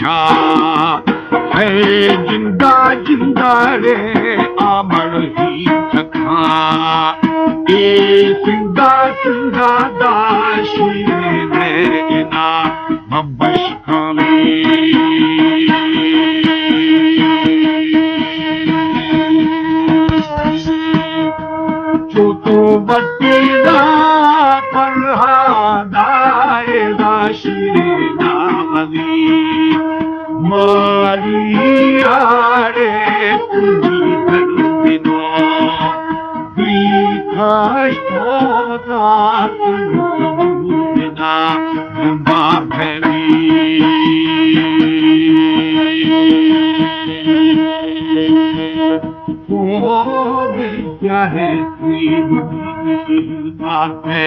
बादशाह है जिंदा जिंदा रे अमर ही सखा ए सिंदा सिंदा दाशी रे ना मबश खाली तो बत्तीदा परहादाए दाशिरे नामदी मारिया रे तुझी दर्दिनो बीखाश होगा तुझना बाभरी क्या है बात है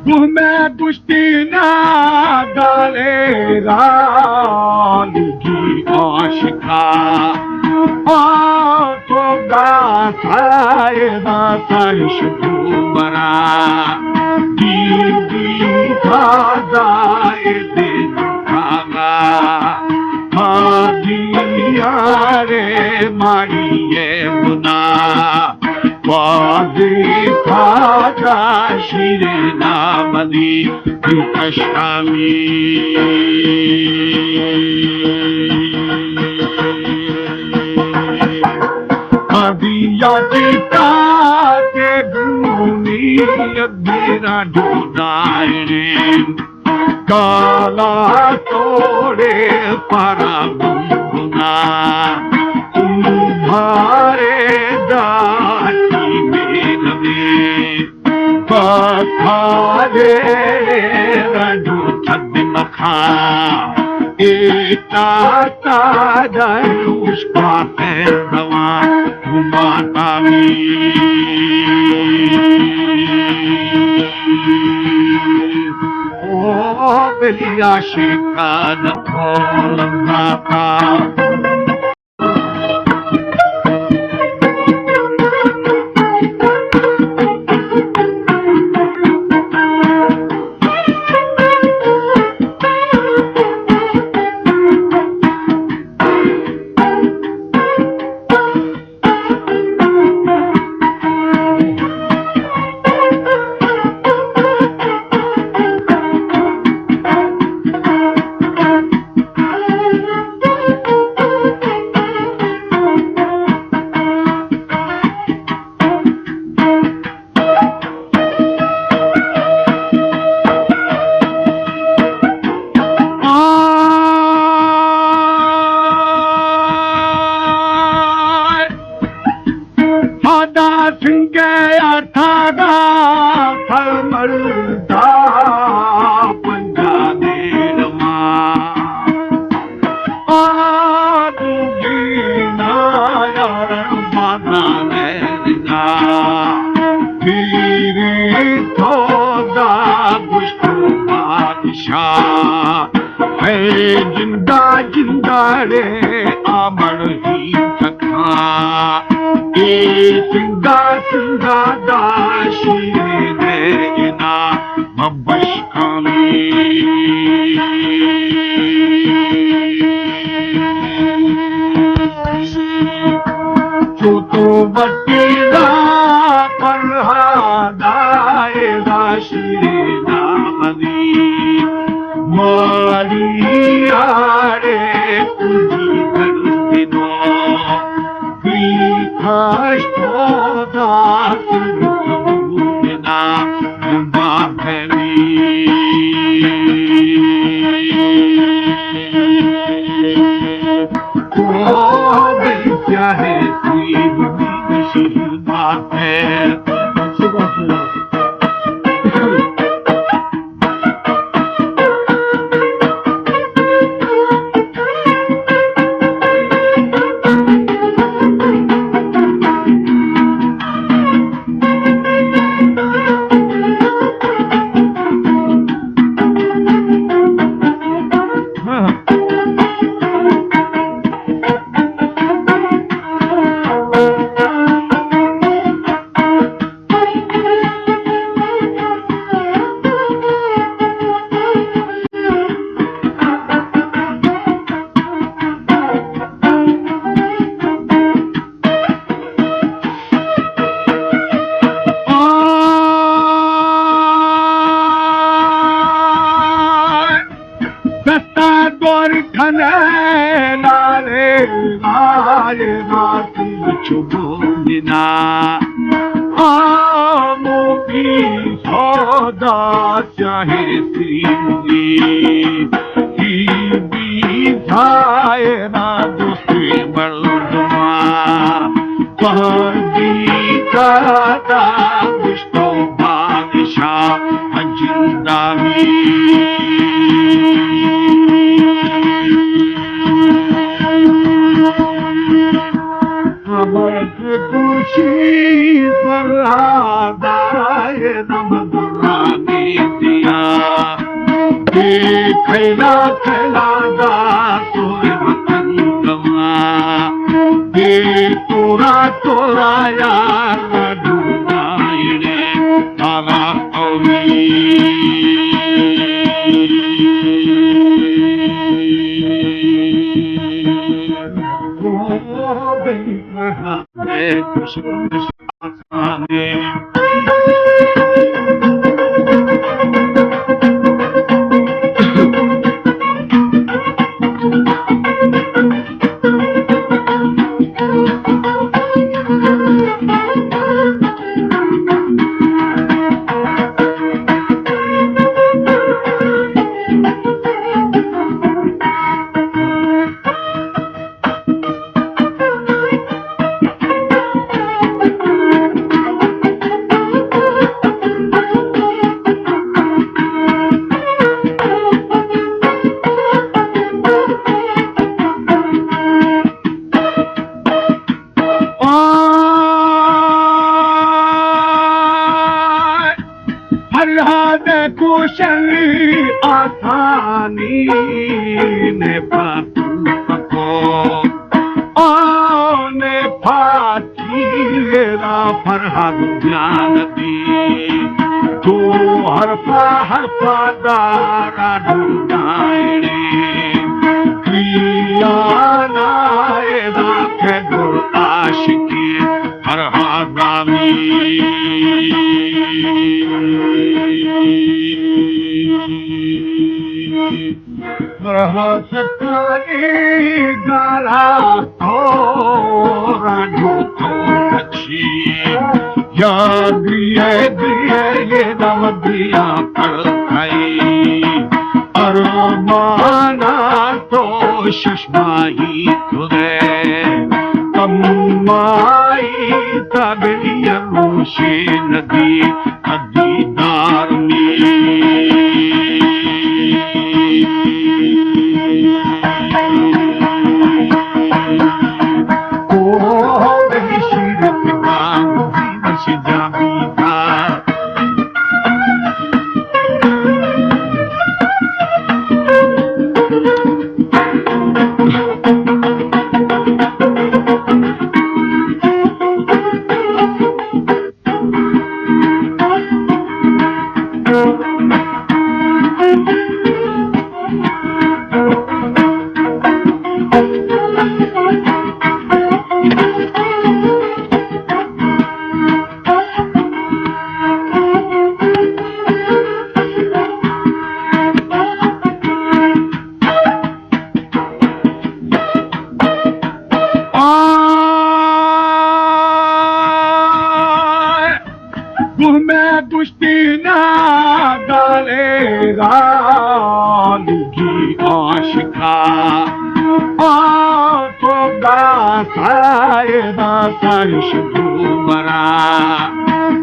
Guhme düştüğüne galera ligi aşka toga sayda sayşu bara di kaza edin kaga Yare Mariye Buna Vadi Khada Shirina Badi Ashami Adiyati Ke Guni Adira Dunaire Kala Tore Paraguna Tumhare Dati Megave Bakhare Raju Chadmakha Eta Tadarushka Perdawa Belia Shikana Kolamata जिंदा जिंदा रे अमर ही सखा ए जिंदा जिंदा दाशी रे ना मबशकामी जो तो बटीरा परहादाए दाशी ना मदी Maria re tuji gardino Vikash toda sudina Oh, क्या है कोई भी बात है Chubulina Amobi Soda Shahidri Ibi Zaina Dosti Malduma Padi Kada Gusto Badisha Ajindami खुशी फरहादाए रमज़ानी दिया खैला खैला दा तोरे वतन गवा तोरा तोरा यार ढूंढाइणे तारा कौमी कुशली आसानी ने पको ने फातीरा फरहद ज्ञान दी तू हरफा दारा ढूंढाइणे क्रिया नायदा के गुर आशिकी फरहादामी रहसतानी गाला तोरा ढूंढो अच्छी याद ये नम दिया कर खाई अरमाना तो सुषमाही तुरे कमाई तबलिया रूशे नदी अदीदार दुश्तीना डालेगा लुकी आशिका तो गासाएगा साइश दूबरा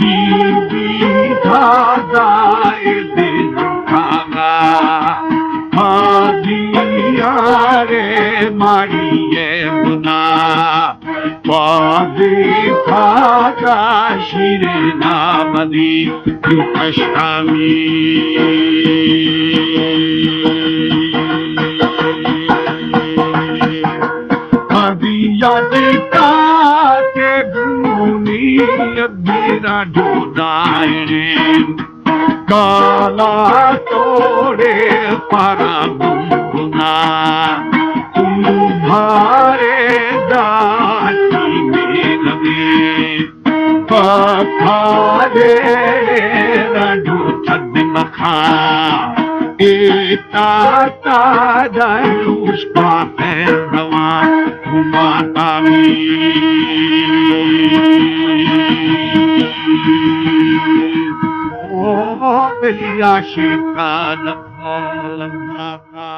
दीदी खादाए दिन खागा हादिया रे मारिए बुना स्वादी खागा शिरे नामदी अष्टामी हदिया दिका के भूमि अधीरा ढूंढाइणे काला तोड़े पारा गुना तुम्हारे दाती में लगे पखारे रडू थद मखा एता दारुष पापे रवा घुमाता ओ मेरी आशिका लम्हा लम्हा